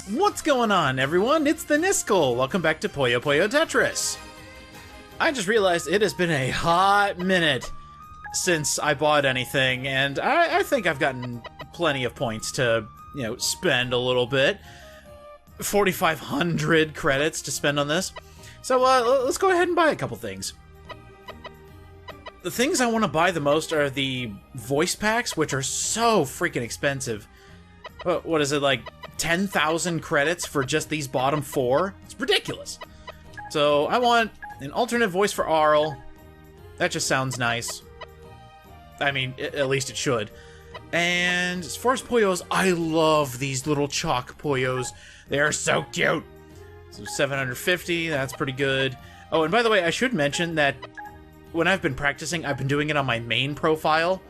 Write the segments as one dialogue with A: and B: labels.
A: What's going on, everyone? It's the Niskel. Welcome back to Puyo Puyo Tetris. I just realized it has been a hot minute since I bought anything, and I think I've gotten plenty of points to, spend a little bit. 4,500 credits to spend on this. So let's go ahead and buy a couple things. The things I want to buy the most are the voice packs, which are so freaking expensive. What is it, like 10,000 credits for just these bottom four? It's ridiculous. So I want an alternate voice for Arl. That just sounds nice. I mean, at least it should. And as far as Puyos, I love these little chalk Puyos. They are so cute. So 750, that's pretty good. Oh, and by the way, I should mention that when I've been practicing, I've been doing it on my main profile,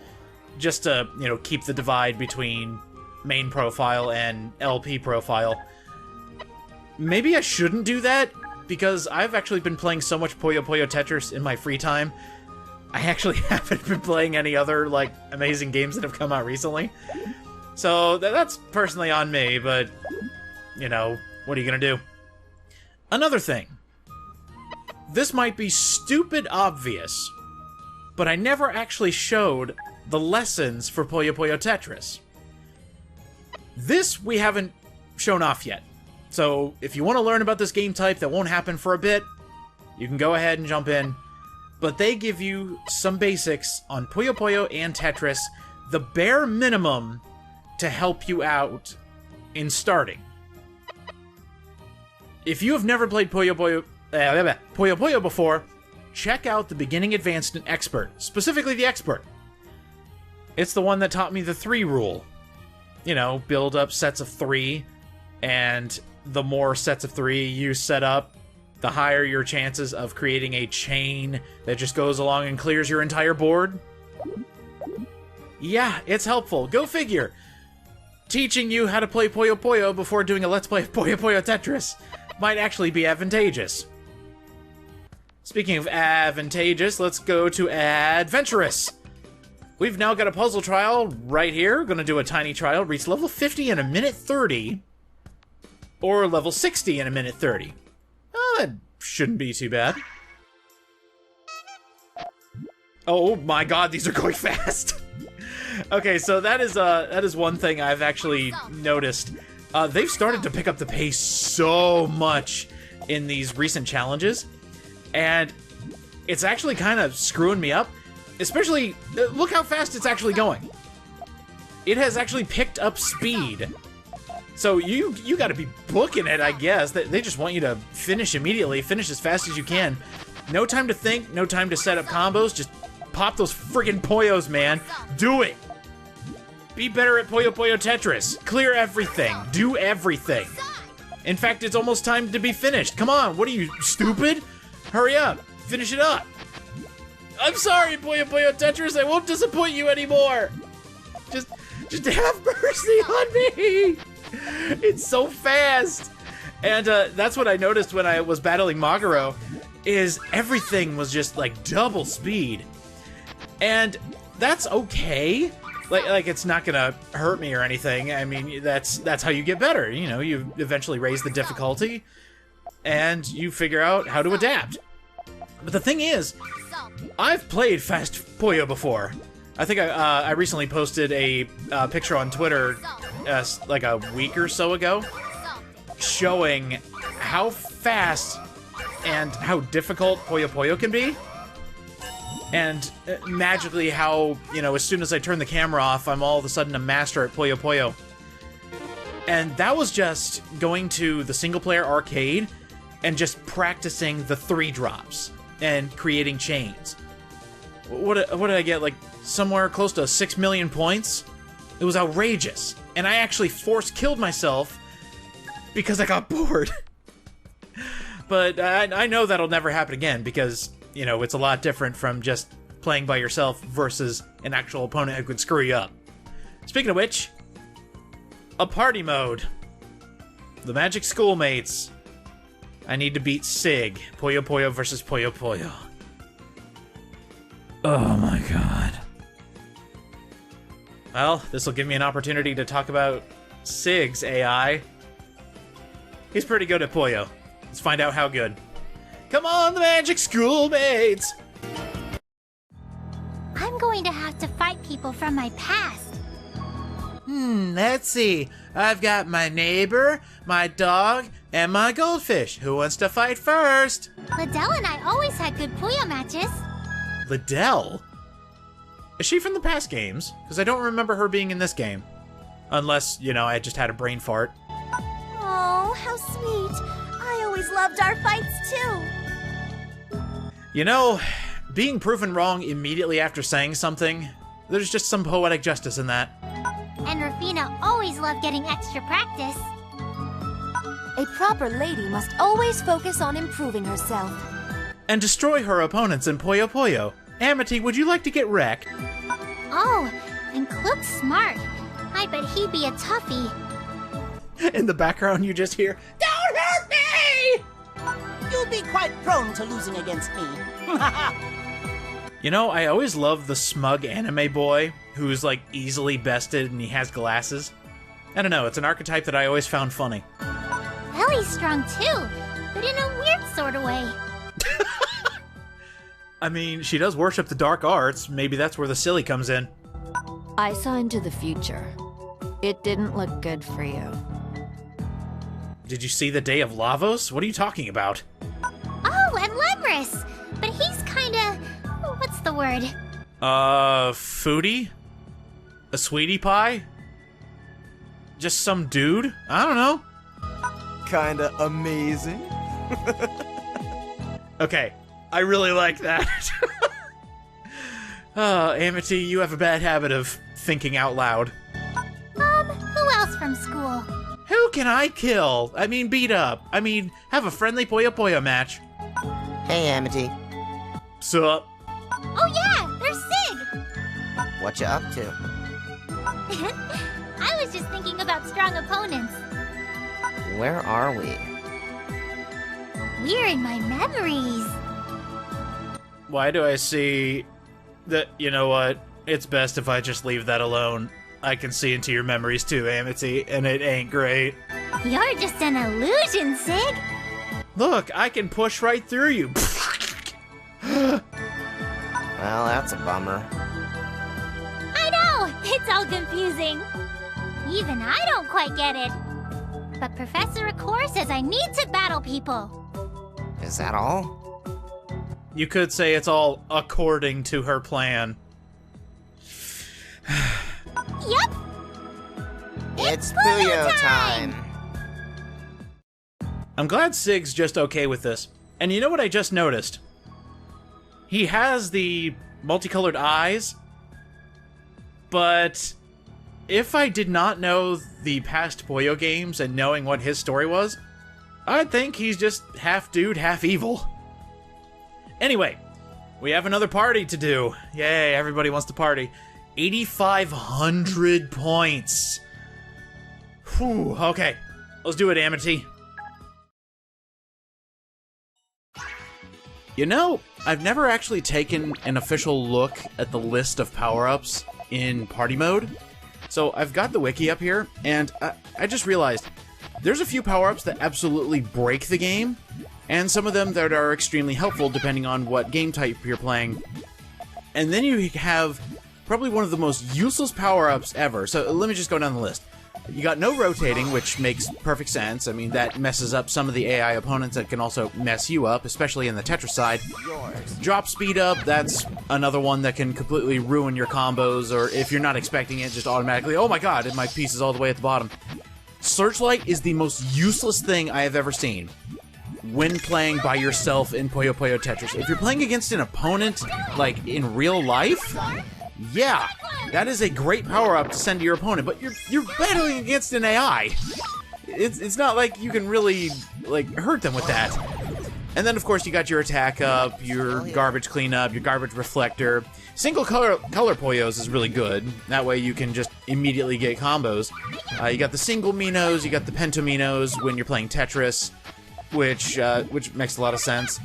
A: just to, keep the divide between main profile and LP profile. Maybe I shouldn't do that, because I've actually been playing so much Puyo Puyo Tetris in my free time. I actually haven't been playing any other, amazing games that have come out recently. So that's personally on me, but, what are you gonna do? Another thing. This might be stupid obvious, but I never actually showed the lessons for Puyo Puyo Tetris. This we haven't shown off yet. So if you want to learn about this game type that won't happen for a bit, you can go ahead and jump in. But they give you some basics on Puyo Puyo and Tetris, the bare minimum to help you out in starting. If you have never played Puyo Puyo before, check out the Beginning, Advanced, and Expert, specifically the Expert. It's the one that taught me the 3 rule. Build up sets of 3, and the more sets of 3 you set up, the higher your chances of creating a chain that just goes along and clears your entire board. Yeah, it's helpful. Go figure. Teaching you how to play Puyo Puyo before doing a Let's Play of Puyo Puyo Tetris might actually be advantageous. Speaking of advantageous, let's go to adventurous. We've now got a puzzle trial right here. We're going to do a tiny trial. Reach level 50 in a minute 30. Or level 60 in a minute 30. Oh, that shouldn't be too bad. Oh my god, these are going fast. Okay, so that is one thing I've actually noticed. They've started to pick up the pace so much in these recent challenges. And it's actually kind of screwing me up. Especially, look how fast it's actually going. It has actually picked up speed. So you got to be booking it, I guess. They just want you to finish immediately, finish as fast as you can. No time to think, no time to set up combos. Just pop those friggin' Puyos, man. Do it. Be better at Puyo Puyo Tetris. Clear everything. Do everything. In fact, it's almost time to be finished. Come on, what are you, stupid? Hurry up. Finish it up. I'm sorry, Puyo Puyo Tetris. I won't disappoint you anymore. Just have mercy on me. It's so fast. And that's what I noticed when I was battling Maguro, is everything was just like double speed. And that's okay. Like it's not gonna hurt me or anything. I mean, that's how you get better. You eventually raise the difficulty and you figure out how to adapt. But the thing is, I've played Fast Puyo before. I think I recently posted a picture on Twitter like a week or so ago showing how fast and how difficult Puyo Puyo can be. And magically how, as soon as I turn the camera off, I'm all of a sudden a master at Puyo Puyo. And that was just going to the single-player arcade and just practicing the 3 drops and creating chains. What did I get, like somewhere close to 6 million points? It was outrageous. And I actually force-killed myself because I got bored. But I know that'll never happen again because, it's a lot different from just playing by yourself versus an actual opponent who could screw you up. Speaking of which, a party mode. The Magic Schoolmates. I need to beat Sig. Puyo Puyo versus Puyo Puyo. Oh my god. Well, this will give me an opportunity to talk about Sig's AI. He's pretty good at Puyo. Let's find out how good. Come on, the magic schoolmates!
B: I'm going to have to fight people from my past.
A: Let's see. I've got my neighbor, my dog, and my goldfish. Who wants to fight first?
B: Liddell and I always had good Puyo matches.
A: Liddell? Is she from the past games? Because I don't remember her being in this game. Unless, you know, I just had a brain fart.
C: Oh, how sweet. I always loved our fights too.
A: You know, being proven wrong immediately after saying something, there's just some poetic justice in that.
B: And Rufina always loved getting extra practice.
C: A proper lady must always focus on improving herself.
A: And destroy her opponents in Puyo Puyo. Amitie, would you like to get wrecked?
B: Oh, and Klook's smart. I bet he'd be a toughie.
A: In the background you just hear, "Don't hurt me!"
D: You'll be quite prone to losing against me.
A: You know, I always love the smug anime boy who's like easily bested and he has glasses. I don't know, it's an archetype that I always found funny.
B: Ellie's strong too, but in a weird sort of way.
A: I mean, she does worship the dark arts. Maybe that's where the silly comes in.
C: I saw into the future. It didn't look good for you.
A: Did you see the Day of Lavos? What are you talking about?
B: Oh, and Lemris! But he's kinda... what's the word?
A: Foodie? A sweetie pie? Just some dude? I don't know.
E: Kinda amazing.
A: Okay, I really like that. Amitie, you have a bad habit of thinking out loud.
B: Who else from school?
A: Who can I kill? I mean, beat up. I mean, have a friendly Puyo Puyo match.
F: Hey, Amitie.
A: Sup?
B: Oh yeah, there's Sig!
F: What you up to?
B: I was just thinking about strong opponents.
F: Where are we?
B: We're in my memories.
A: Why do I see that, you know what? It's best if I just leave that alone. I can see into your memories too, Amitie, and it ain't great.
B: You're just an illusion, Sig.
A: Look, I can push right through you.
F: Well, that's a bummer.
B: I know, it's all confusing. Even I don't quite get it. But Professor Akor says I need to battle people.
F: Is that all?
A: You could say it's all according to her plan.
B: Yep.
F: It's Puyo time!
A: I'm glad Sig's just okay with this. And you know what I just noticed? He has the multicolored eyes, but if I did not know the past Puyo games and knowing what his story was, I'd think he's just half dude, half evil. Anyway, we have another party to do. Yay, everybody wants to party. 8,500 points. Whew, okay. Let's do it, Amitie. You know, I've never actually taken an official look at the list of power-ups in party mode. So I've got the wiki up here, and I just realized there's a few power-ups that absolutely break the game, and some of them that are extremely helpful depending on what game type you're playing. And then you have probably one of the most useless power-ups ever. So let me just go down the list. You got no rotating, which makes perfect sense. I mean, that messes up some of the AI opponents that can also mess you up, especially in the Tetris side. Drop speed up, that's another one that can completely ruin your combos, or if you're not expecting it, just automatically, oh my god, my piece is all the way at the bottom. Searchlight is the most useless thing I have ever seen when playing by yourself in Puyo Puyo Tetris. If you're playing against an opponent, like in real life, yeah, that is a great power-up to send to your opponent, but you're battling against an AI. It's not like you can really, like, hurt them with that. And then, of course, you got your attack up, your garbage cleanup, your garbage reflector. Single color Puyos is really good. That way you can just immediately get combos. You got the single Minos, you got the Pento Minos when you're playing Tetris, which makes a lot of sense.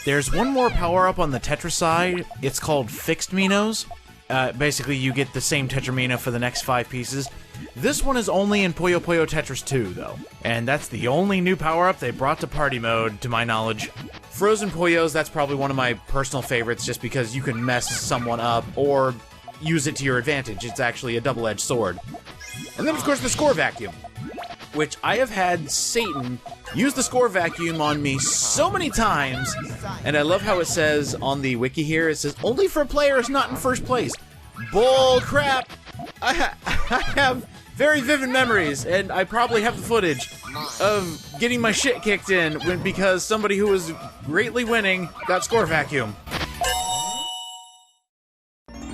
A: There's one more power-up on the Tetris side. It's called Fixed Minos. Basically, you get the same Tetramino for the next 5 pieces. This one is only in Puyo Puyo Tetris 2, though. And that's the only new power-up they brought to party mode, to my knowledge. Frozen Puyos, that's probably one of my personal favorites, just because you can mess someone up, or use it to your advantage. It's actually a double-edged sword. And then, of course, the Score Vacuum, which I have had Satan use the Score Vacuum on me so many times, and I love how it says on the wiki here, it says, only for players not in first place. Bull crap! I have very vivid memories, and I probably have the footage of getting my shit kicked in because somebody who was greatly winning got Score Vacuum.
F: Is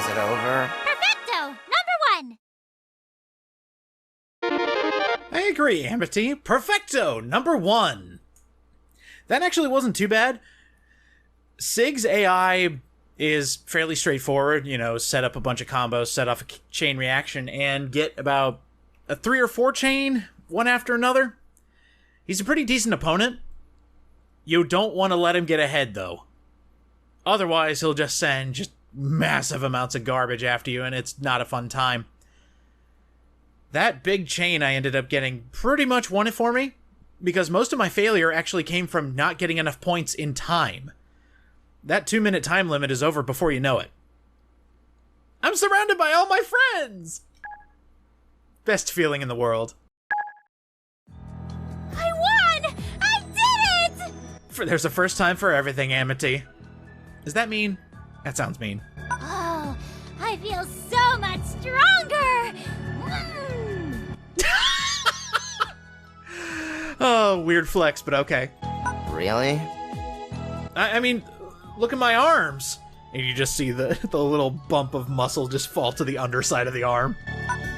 F: it over?
B: Perfecto! Number 1!
A: I agree, Amitie. Perfecto, number 1. That actually wasn't too bad. Sig's AI is fairly straightforward, you know, set up a bunch of combos, set off a chain reaction, and get about a 3 or 4 chain, one after another. He's a pretty decent opponent. You don't want to let him get ahead, though. Otherwise, he'll just send just massive amounts of garbage after you, and it's not a fun time. That big chain I ended up getting pretty much won it for me, because most of my failure actually came from not getting enough points in time. That 2-minute time limit is over before you know it. I'm surrounded by all my friends! Best feeling in the world.
B: I won! I did it!
A: There's a first time for everything, Amitie. Does that mean? That sounds mean.
B: Oh, I feel so much stronger!
A: Oh, weird flex, but okay.
F: Really?
A: I mean, look at my arms! And you just see the little bump of muscle just fall to the underside of the arm.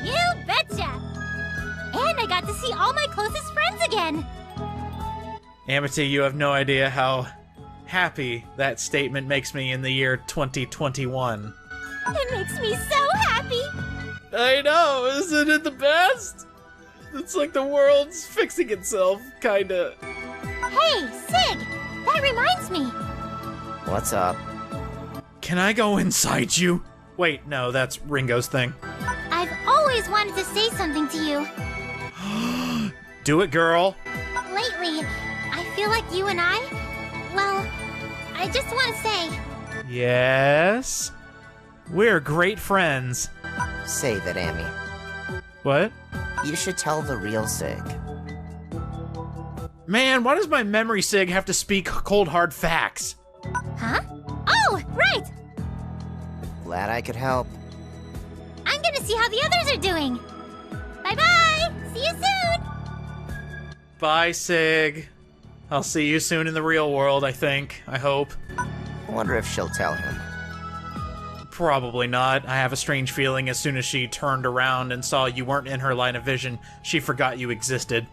B: You betcha! And I got to see all my closest friends again!
A: Amitie, you have no idea how happy that statement makes me in the year 2021.
B: It makes me so happy!
A: I know, isn't it the best? It's like the world's fixing itself, kinda.
B: Hey, Sig! That reminds me!
F: What's up?
A: Can I go inside you? Wait, no, that's Ringo's thing.
B: I've always wanted to say something to you.
A: Do it, girl.
B: Lately, I feel like you and I just want to say...
A: Yes? We're great friends.
F: Save it, Amy.
A: What?
F: You should tell the real Sig.
A: Man, why does my memory Sig have to speak cold hard facts?
B: Huh? Oh, right!
F: Glad I could help.
B: I'm gonna see how the others are doing. Bye-bye! See you soon!
A: Bye, Sig. I'll see you soon in the real world, I think. I hope.
F: I wonder if she'll tell him.
A: Probably not. I have a strange feeling as soon as she turned around and saw you weren't in her line of vision, she forgot you existed.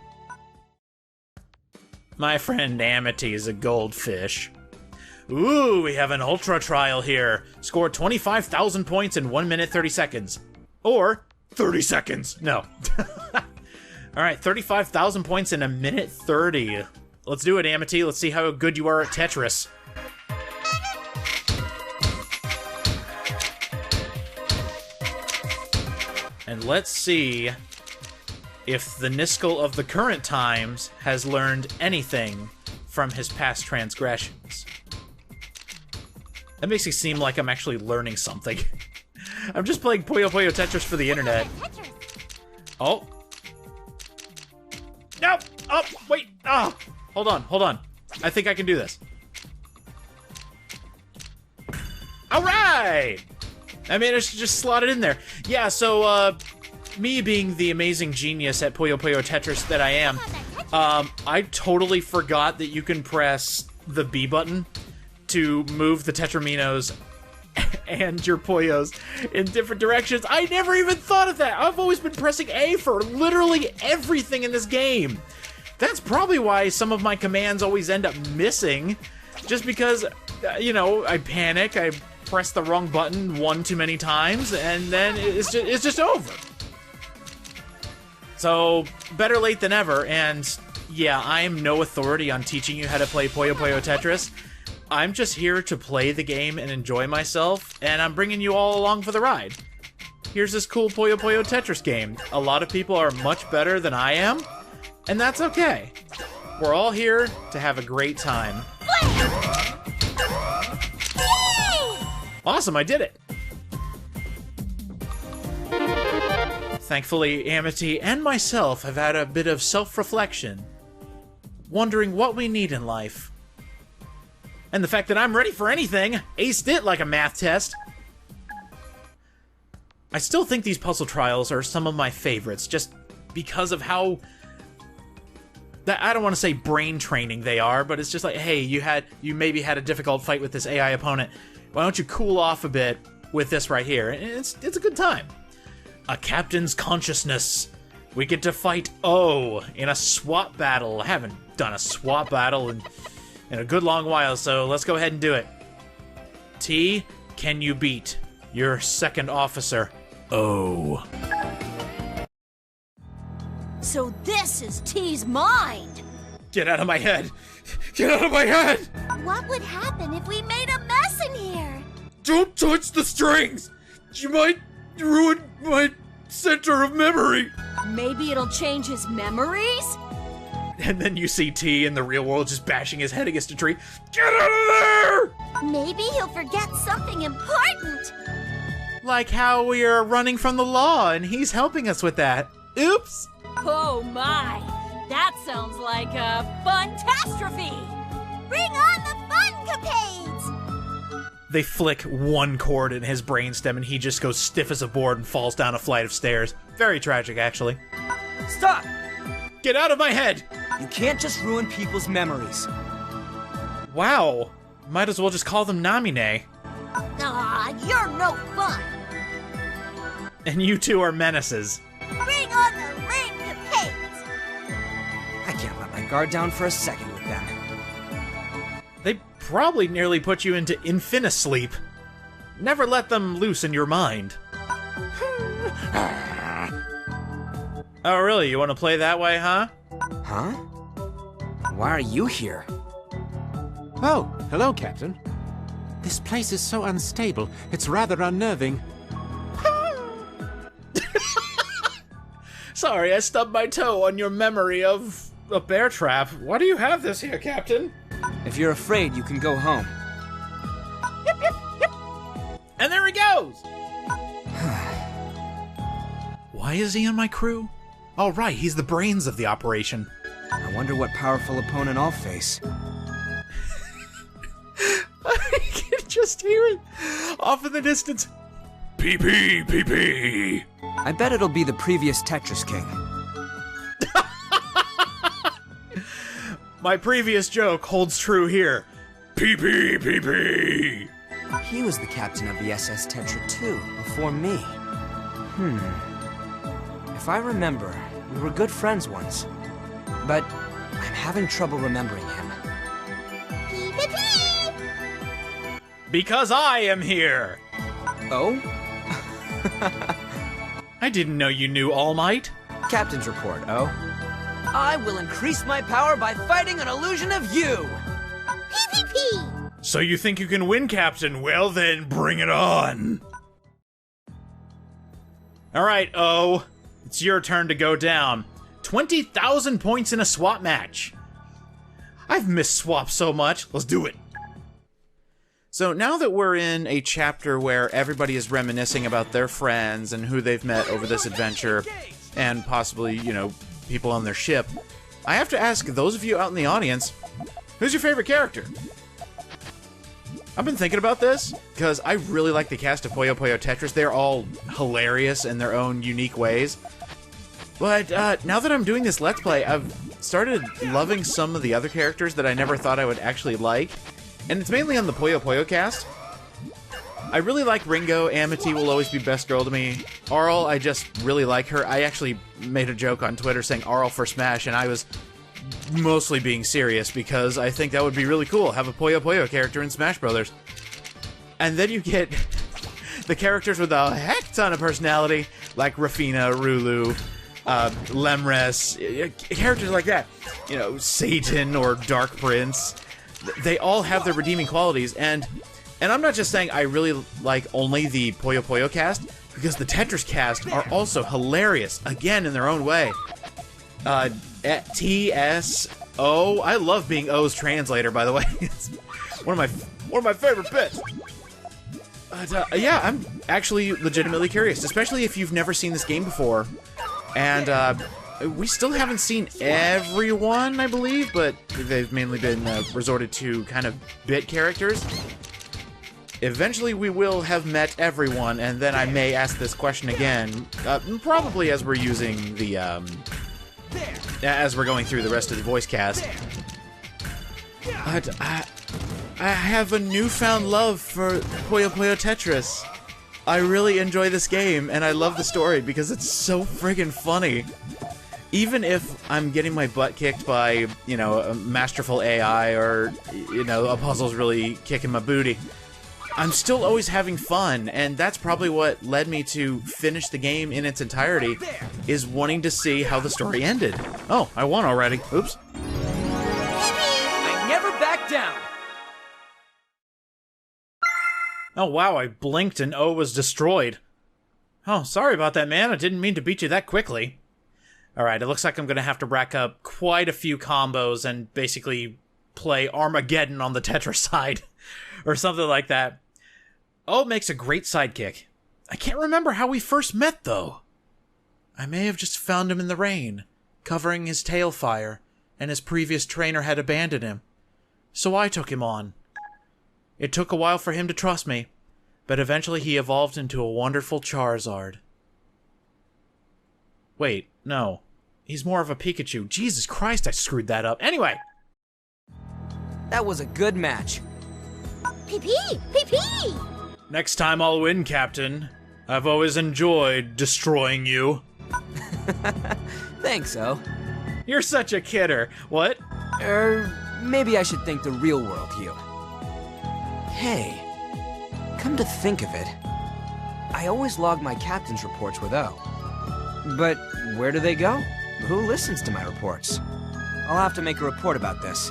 A: My friend Amitie is a goldfish. Ooh, we have an ultra trial here. Score 25,000 points in 1 minute 30 seconds. Or 30 seconds. No. Alright, 35,000 points in a minute 30. Let's do it, Amitie. Let's see how good you are at Tetris. And let's see if the Niskel of the current times has learned anything from his past transgressions. That makes it seem like I'm actually learning something. I'm just playing Puyo Puyo Tetris for the internet. Oh. No! Oh, wait! Oh! Hold on. I think I can do this. Alright! I managed to just slot it in there. Yeah, so, me being the amazing genius at Puyo Puyo Tetris that I am, I totally forgot that you can press the B button to move the Tetraminos and your Puyos in different directions. I never even thought of that. I've always been pressing A for literally everything in this game. That's probably why some of my commands always end up missing, just because, you know, I panic, I press the wrong button one too many times, and then it's just over. So, better late than ever, and yeah, I am no authority on teaching you how to play Puyo Puyo Tetris. I'm just here to play the game and enjoy myself, and I'm bringing you all along for the ride. Here's this cool Puyo Puyo Tetris game. A lot of people are much better than I am, and that's okay. We're all here to have a great time. Awesome, I did it! Thankfully, Amitie and myself have had a bit of self-reflection, wondering what we need in life. And the fact that I'm ready for anything, aced it like a math test. I still think these puzzle trials are some of my favorites, just because of how... I don't want to say brain training they are, but it's just like, hey, you maybe had a difficult fight with this AI opponent. Why don't you cool off a bit with this right here? And it's a good time. A captain's consciousness. We get to fight O in a swap battle. I haven't done a swap battle in a good long while, so let's go ahead and do it. T, can you beat your second officer, O?
C: So this is T's mind.
A: Get out of my head! Get out of my head!
C: What would happen if we made a mess in here?
A: Don't touch the strings! You might ruin my center of memory!
C: Maybe it'll change his memories?
A: And then you see T in the real world just bashing his head against a tree. Get out of there!
C: Maybe he'll forget something important.
A: Like how we are running from the law and he's helping us with that. Oops!
C: Oh my! That sounds like a fun-tastrophe! Bring on the fun-capades!
A: They flick one chord in his brainstem and he just goes stiff as a board and falls down a flight of stairs. Very tragic, actually.
G: Stop!
A: Get out of my head!
G: You can't just ruin people's memories.
A: Wow. Might as well just call them Namine.
C: Ah, you're no fun!
A: And you two are menaces.
C: Bring on the fun-capades!
G: I can't let my guard down for a second with them.
A: They probably nearly put you into infinisleep. Never let them loose in your mind. Oh, really? You want to play that way, huh?
G: Huh? Why are you here?
H: Oh, hello, Captain. This place is so unstable, it's rather unnerving.
A: Sorry, I stubbed my toe on your memory of a bear trap. Why do you have this here, Captain?
G: If you're afraid, you can go home.
A: And there he goes! Why is he on my crew? Oh, right, he's the brains of the operation.
G: I wonder what powerful opponent I'll face.
A: I can just hear it off in the distance. PP, PP.
G: I bet it'll be the previous Tetris King.
A: My previous joke holds true here. PP, PP.
G: He was the captain of the SS Tetra too, before me. If I remember, we were good friends once. But I'm having trouble remembering him.
C: Pee-pee-pee!
A: Because I am here.
G: Oh?
A: I didn't know you knew All Might.
G: Captain's report, oh? I will increase my power by fighting an illusion of you!
C: Pee-pee-pee!
A: So you think you can win, Captain? Well then, bring it on! Alright, O. It's your turn to go down. 20,000 points in a swap match. I've missed swap so much. Let's do it. So now that we're in a chapter where everybody is reminiscing about their friends and who they've met over this adventure, and possibly, you know, people on their ship, I have to ask those of you out in the audience, who's your favorite character? I've been thinking about this, because I really like the cast of Puyo Puyo Tetris. They're all hilarious in their own unique ways. But now that I'm doing this Let's Play, I've started loving some of the other characters that I never thought I would actually like. And it's mainly on the Puyo Puyo cast. I really like Ringo. Amitie will always be best girl to me. Arl, I just really like her. I actually made a joke on Twitter saying Arl for Smash, and I was mostly being serious because I think that would be really cool. Have a Puyo Puyo character in Smash Brothers. And then you get the characters with a heck ton of personality, like Rafina, Rulu, Lemres, characters like that. You know, Satan or Dark Prince. they all have their redeeming qualities, and I'm not just saying I really like only the Puyo Puyo cast, because the Tetris cast are also hilarious, again, in their own way. T-S-O, I love being O's translator, by the way. It's one of my favorite bits. But, yeah, I'm actually legitimately curious, especially if you've never seen this game before. And, we still haven't seen everyone, I believe, but they've mainly been resorted to kind of bit characters. Eventually we will have met everyone, and then I may ask this question again, probably as we're using the, as we're going through the rest of the voice cast. But I have a newfound love for Puyo Puyo Tetris. I really enjoy this game, and I love the story because it's so friggin' funny. Even if I'm getting my butt kicked by, you know, a masterful AI or, you know, a puzzle's really kicking my booty, I'm still always having fun, and that's probably what led me to finish the game in its entirety, is wanting to see how the story ended. Oh, I won already. Oops.
G: I never back down!
A: Oh wow, I blinked and O was destroyed. Oh, sorry about that, man. I didn't mean to beat you that quickly. Alright, it looks like I'm gonna have to rack up quite a few combos and basically play Armageddon on the Tetris side. Or something like that. O makes a great sidekick. I can't remember how we first met, though. I may have just found him in the rain, covering his tail fire, and his previous trainer had abandoned him. So I took him on. It took a while for him to trust me, but eventually he evolved into a wonderful Charizard. Wait, no. He's more of a Pikachu. Jesus Christ, I screwed that up. Anyway!
G: That was a good match.
B: PP! PP!
A: Next time I'll win, Captain. I've always enjoyed destroying you.
G: Thanks, O.
A: You're such a kidder. What?
G: Maybe I should thank the real world you. Hey, come to think of it, I always log my captain's reports with O. But where do they go? Who listens to my reports? I'll have to make a report about this.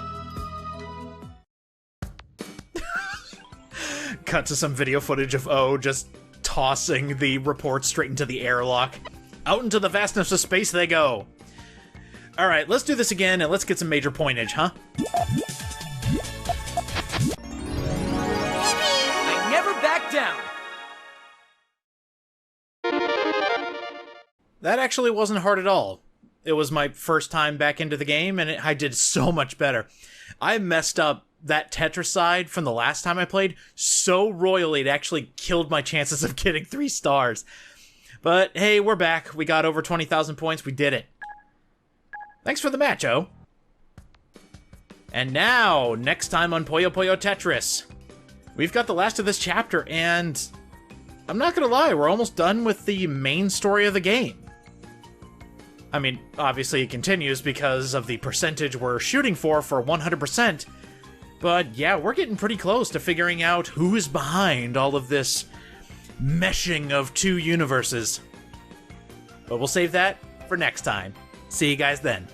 A: Cut to some video footage of O just tossing the report straight into the airlock. Out into the vastness of space they go. Alright, let's do this again and let's get some major pointage, huh?
G: I never back down!
A: That actually wasn't hard at all. It was my first time back into the game, and I did so much better. I messed up that Tetris side from the last time I played so royally it actually killed my chances of getting 3 stars. But hey, we're back. We got over 20,000 points. We did it. Thanks for the match, O. And now, next time on Puyo Puyo Tetris, we've got the last of this chapter, and I'm not gonna lie, we're almost done with the main story of the game. I mean, obviously it continues because of the percentage we're shooting for 100%, but yeah, we're getting pretty close to figuring out who is behind all of this meshing of 2 universes. But we'll save that for next time. See you guys then.